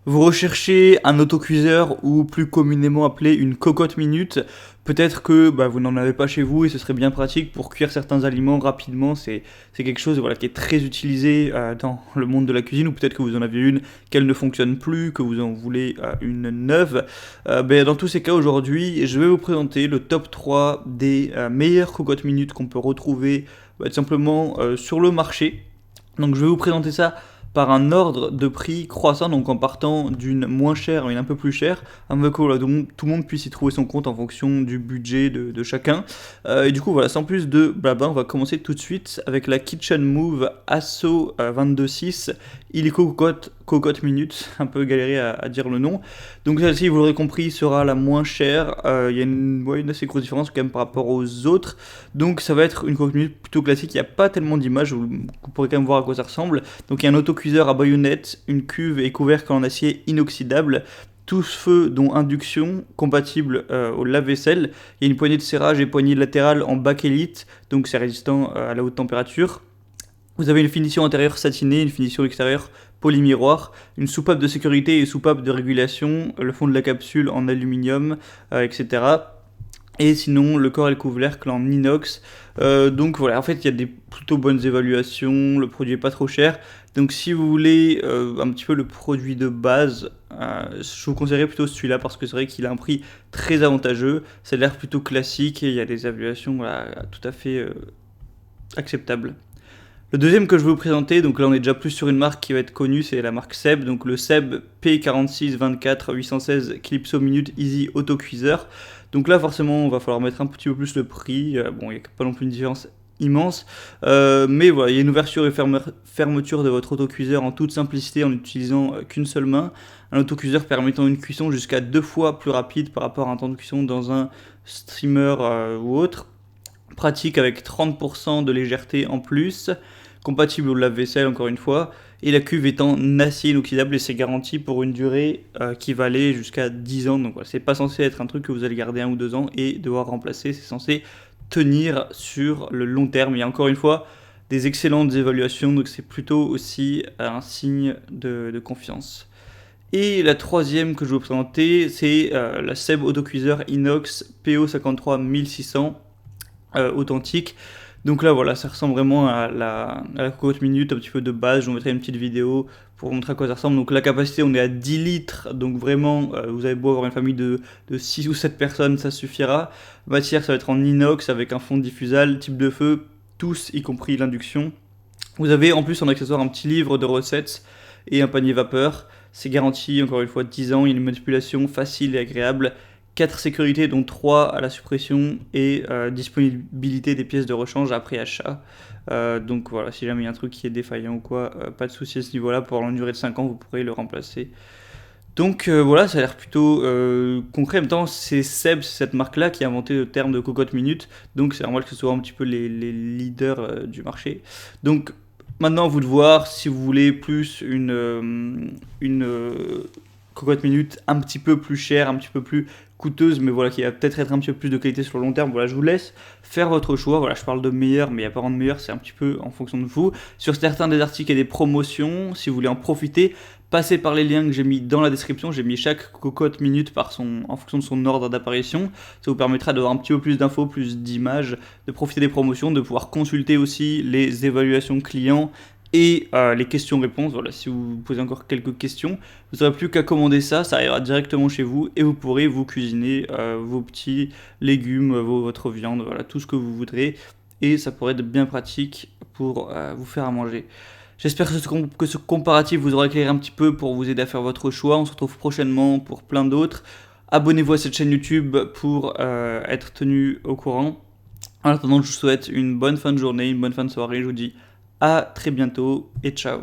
Vous recherchez un autocuiseur ou plus communément appelé une cocotte minute. Peut-être que vous n'en avez pas chez vous et ce serait bien pratique pour cuire certains aliments rapidement. C'est quelque chose qui est très utilisé dans le monde de la cuisine, ou peut-être que vous en avez une, qu'elle ne fonctionne plus, que vous en voulez une neuve. Dans tous ces cas, aujourd'hui, je vais vous présenter le top 3 des meilleures cocottes minutes qu'on peut retrouver tout simplement sur le marché. Donc je vais vous présenter ça par un ordre de prix croissant, donc en partant d'une moins chère à une un peu plus chère, afin que tout le monde puisse y trouver son compte en fonction du budget de chacun. Et du coup, voilà, sans plus de blabla, on va commencer tout de suite avec la Kitchen Move Asso 22.6 Illico Cocotte Minute, un peu galéré à dire le nom. Donc celle-ci, vous l'aurez compris, sera la moins chère. Il y a une assez grosse différence quand même par rapport aux autres. Donc ça va être une cocotte minute plutôt classique, il n'y a pas tellement d'images, vous pourrez quand même voir à quoi ça ressemble. Donc il y a un autocuiseur à baïonnette, une cuve et couvercle en acier inoxydable, tous feux dont induction, compatible au lave-vaisselle. Il y a une poignée de serrage et poignée latérale en bakélite, donc c'est résistant à la haute température. Vous avez une finition intérieure satinée, une finition extérieure polymiroir, une soupape de sécurité et soupape de régulation, le fond de la capsule en aluminium, etc. Et sinon, le corps et le couvercle en inox. Donc voilà, en fait, il y a des plutôt bonnes évaluations, le produit est pas trop cher. Donc si vous voulez un petit peu le produit de base, je vous conseillerais plutôt celui-là parce que c'est vrai qu'il a un prix très avantageux. Ça a l'air plutôt classique et il y a des évaluations tout à fait acceptables. Le deuxième que je vais vous présenter, donc là on est déjà plus sur une marque qui va être connue, c'est la marque Seb, donc le Seb P4624 816 Clipso Minute Easy Autocuiseur. Donc là forcément on va falloir mettre un petit peu plus le prix, bon il n'y a pas non plus une différence immense, mais voilà, il y a une ouverture et fermeture de votre autocuiseur en toute simplicité en n'utilisant qu'une seule main. Un autocuiseur permettant une cuisson jusqu'à 2 fois plus rapide par rapport à un temps de cuisson dans un steamer ou autre. Pratique avec 30% de légèreté en plus, compatible au lave-vaisselle encore une fois, et la cuve est en acier inoxydable et c'est garanti pour une durée qui va aller jusqu'à 10 ans, donc voilà, c'est pas censé être un truc que vous allez garder 1 ou 2 ans et devoir remplacer, c'est censé tenir sur le long terme. Il y a encore une fois des excellentes évaluations, donc c'est plutôt aussi un signe de confiance. Et la troisième que je vais vous présenter, c'est la Seb Autocuiseur Inox PO53 1600 authentique. Donc là voilà, ça ressemble vraiment à la cocotte minute, un petit peu de base. Je vous mettrai une petite vidéo pour vous montrer à quoi ça ressemble. Donc la capacité, on est à 10 litres, donc vraiment vous avez beau avoir une famille de 6 ou 7 personnes, ça suffira. Matière, ça va être en inox avec un fond diffusable, type de feu, tous y compris l'induction. Vous avez en plus en accessoire un petit livre de recettes et un panier vapeur. C'est garanti encore une fois 10 ans, il y a une manipulation facile et agréable. 4 sécurités dont 3 à la suppression et disponibilité des pièces de rechange après achat. Donc voilà, si jamais il y a un truc qui est défaillant ou quoi, pas de souci à ce niveau-là, pour une durée de 5 ans vous pourrez le remplacer. Donc voilà, ça a l'air plutôt concret. En même temps, c'est Seb, c'est cette marque-là qui a inventé le terme de cocotte minute, donc c'est normal que ce soit un petit peu les leaders du marché. Donc maintenant, à vous de voir si vous voulez plus une cocotte minute un petit peu plus chère, un petit peu plus coûteuse, mais voilà, qui va peut-être être un petit peu plus de qualité sur le long terme. Voilà, je vous laisse faire votre choix. Voilà, je parle de meilleur, mais il n'y a pas vraiment de meilleur, c'est un petit peu en fonction de vous. Sur certains des articles, il y a des promotions. Si vous voulez en profiter, passez par les liens que j'ai mis dans la description. J'ai mis chaque cocotte minute en fonction de son ordre d'apparition. Ça vous permettra d'avoir un petit peu plus d'infos, plus d'images, de profiter des promotions, de pouvoir consulter aussi les évaluations clients et les questions-réponses. Voilà, si vous posez encore quelques questions, vous n'aurez plus qu'à commander ça, ça arrivera directement chez vous et vous pourrez vous cuisiner vos petits légumes, votre viande, voilà, tout ce que vous voudrez, et ça pourrait être bien pratique pour vous faire à manger. J'espère que ce comparatif vous aura éclairé un petit peu pour vous aider à faire votre choix. On se retrouve prochainement pour plein d'autres. Abonnez-vous à cette chaîne YouTube pour être tenu au courant. En attendant, je vous souhaite une bonne fin de journée, une bonne fin de soirée. Je vous dis à très bientôt et ciao.